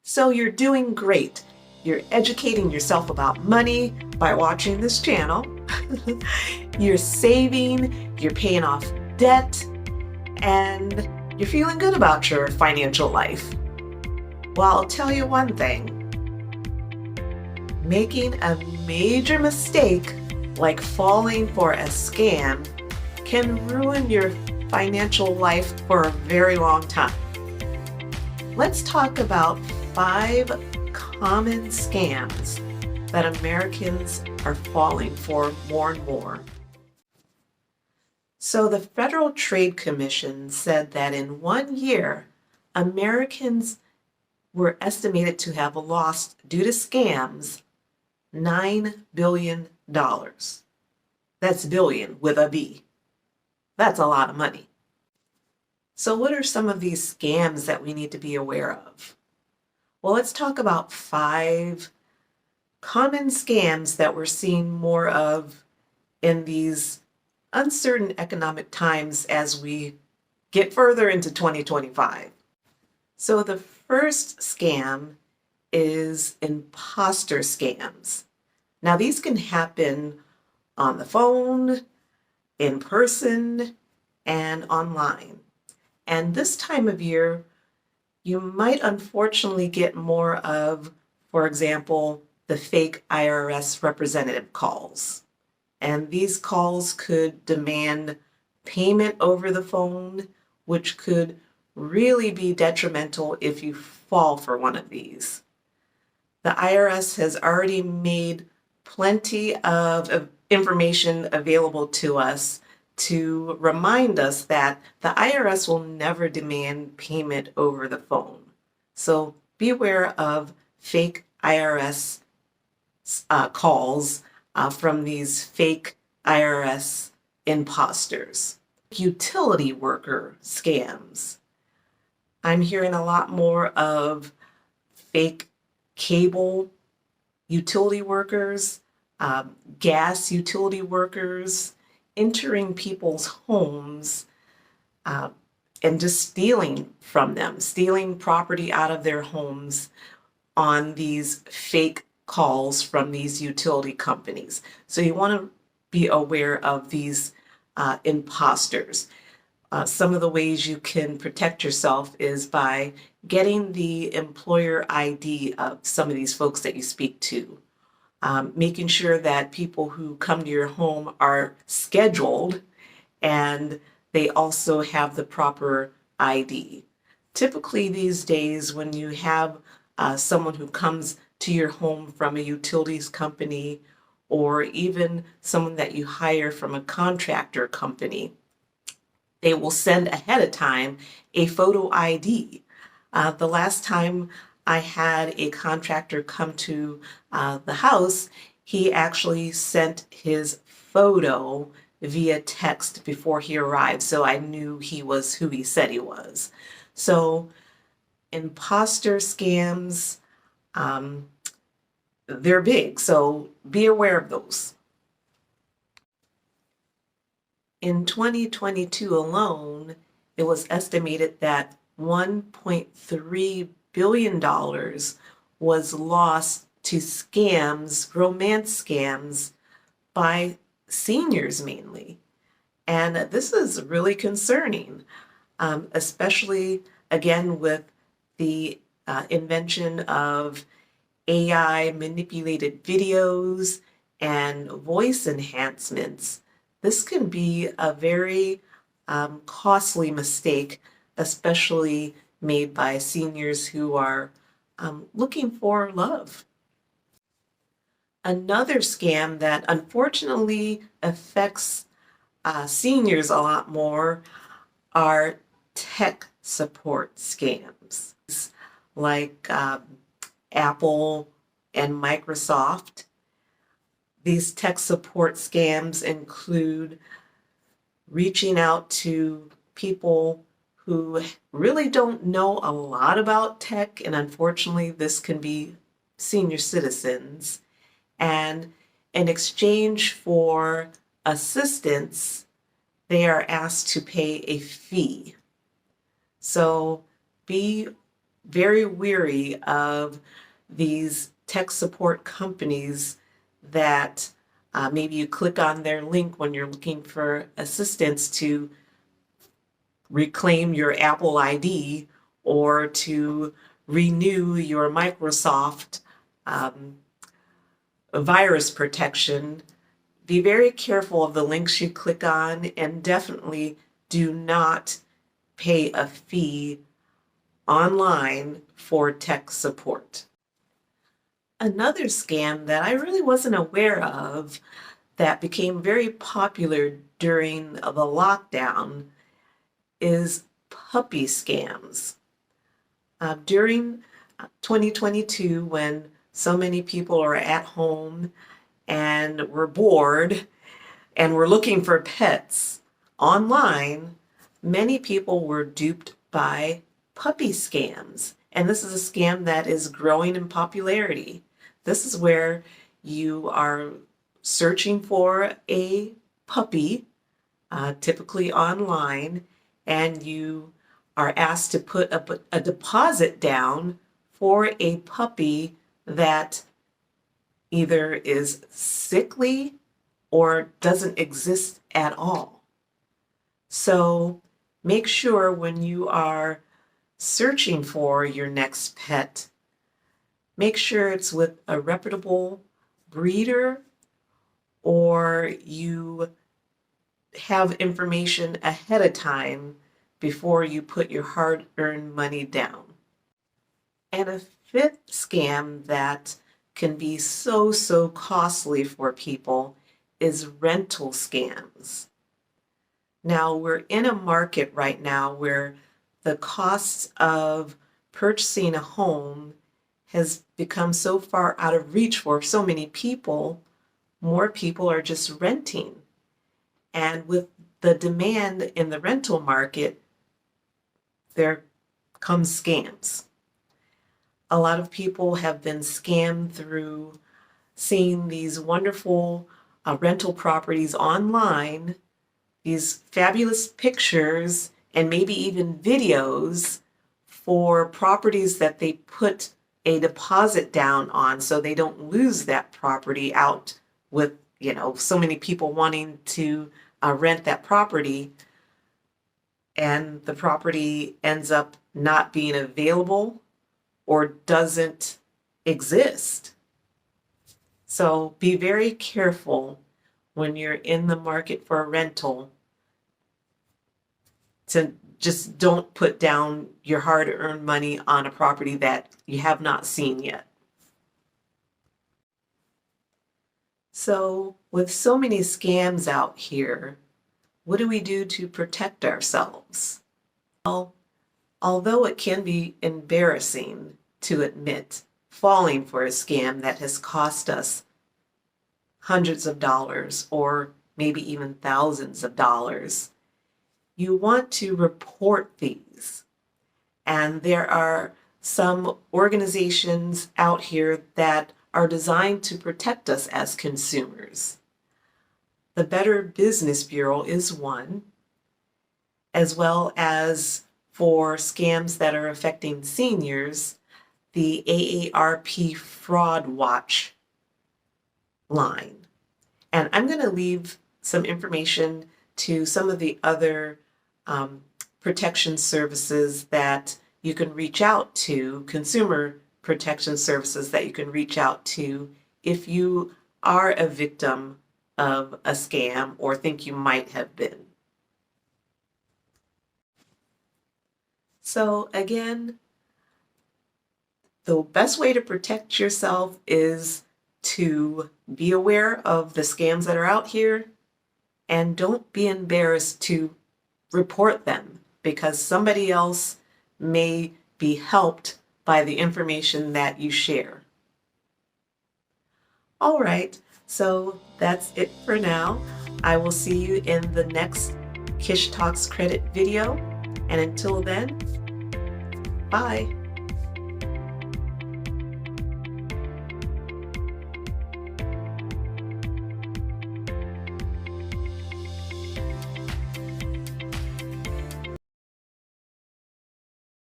So you're doing great. You're educating yourself about money by watching this channel. You're saving, you're paying off debt, and you're feeling good about your financial life. Well, I'll tell you one thing. Making a major mistake, like falling for a scam, can ruin your financial life for a very long time. Let's talk about 5 common scams that Americans are falling for more and more. So the Federal Trade Commission said that in 1 year, Americans were estimated to have lost, due to scams, $9 billion. That's billion with a B. That's a lot of money. So what are some of these scams that we need to be aware of? Well, let's talk about 5 common scams that we're seeing more of in these uncertain economic times as we get further into 2025. So the first scam is imposter scams. Now these can happen on the phone, in person, and online. And this time of year, you might unfortunately get more of, for example, the fake IRS representative calls. And these calls could demand payment over the phone, which could really be detrimental if you fall for one of these. The IRS has already made plenty of information available to us to remind us that the IRS will never demand payment over the phone. So be aware of fake IRS calls from these fake IRS imposters. Utility worker scams. I'm hearing a lot more of fake cable utility workers, gas utility workers, entering people's homes and just stealing from them, stealing property out of their homes on these fake calls from these utility companies. So you want to be aware of these imposters. Some of the ways you can protect yourself is by getting the employer ID of some of these folks that you speak to. Making sure that people who come to your home are scheduled and they also have the proper ID. Typically these days when you have someone who comes to your home from a utilities company or even someone that you hire from a contractor company, they will send ahead of time a photo ID. The last time I had a contractor come to the house, he actually sent his photo via text before he arrived, so I knew he was who he said he was. So imposter scams, they're big, so be aware of those. In 2022 alone, it was estimated that $1.3 billion was lost to scams, romance scams, by seniors mainly. And this is really concerning, especially again with the invention of AI manipulated videos and voice enhancements. This can be a very costly mistake, especially made by seniors who are looking for love. Another scam that unfortunately affects seniors a lot more are tech support scams, like Apple and Microsoft. These tech support scams include reaching out to people who really don't know a lot about tech, and unfortunately this can be senior citizens, and in exchange for assistance they are asked to pay a fee. So be very weary of these tech support companies that maybe you click on their link when you're looking for assistance to reclaim your Apple ID or to renew your Microsoft virus protection. Be very careful of the links you click on, and definitely do not pay a fee online for tech support. Another scam that I really wasn't aware of that became very popular during the lockdown is puppy scams. During 2022, when so many people are at home and we're bored and we're looking for pets online, many people were duped by puppy scams. And this is a scam that is growing in popularity. This is where you are searching for a puppy, typically online, and you are asked to put a deposit down for a puppy that either is sickly or doesn't exist at all. So make sure when you are searching for your next pet, make sure it's with a reputable breeder, or you have information ahead of time before you put your hard-earned money down. And a fifth scam that can be so costly for people is rental scams. Now, we're in a market right now where the cost of purchasing a home has become so far out of reach for so many people, more people are just renting. And with the demand in the rental market, there comes scams. A lot of people have been scammed through seeing these wonderful rental properties online, these fabulous pictures, and maybe even videos for properties that they put a deposit down on so they don't lose that property out with, so many people wanting to rent that property, and the property ends up not being available or doesn't exist. So be very careful when you're in the market for a rental to just don't put down your hard-earned money on a property that you have not seen yet. So with so many scams out here, what do we do to protect ourselves? Well, although it can be embarrassing to admit falling for a scam that has cost us hundreds of dollars or maybe even thousands of dollars, you want to report these. And there are some organizations out here that are designed to protect us as consumers. The Better Business Bureau is one, as well as for scams that are affecting seniors, the AARP Fraud Watch line. And I'm going to leave some information to some of the other protection services that you can reach out to, consumer protection services that you can reach out to if you are a victim of a scam or think you might have been. So again, the best way to protect yourself is to be aware of the scams that are out here, and don't be embarrassed to report them, because somebody else may be helped by the information that you share. All right, so that's it for now. I will see you in the next Kish Talks Credit video, and until then, bye.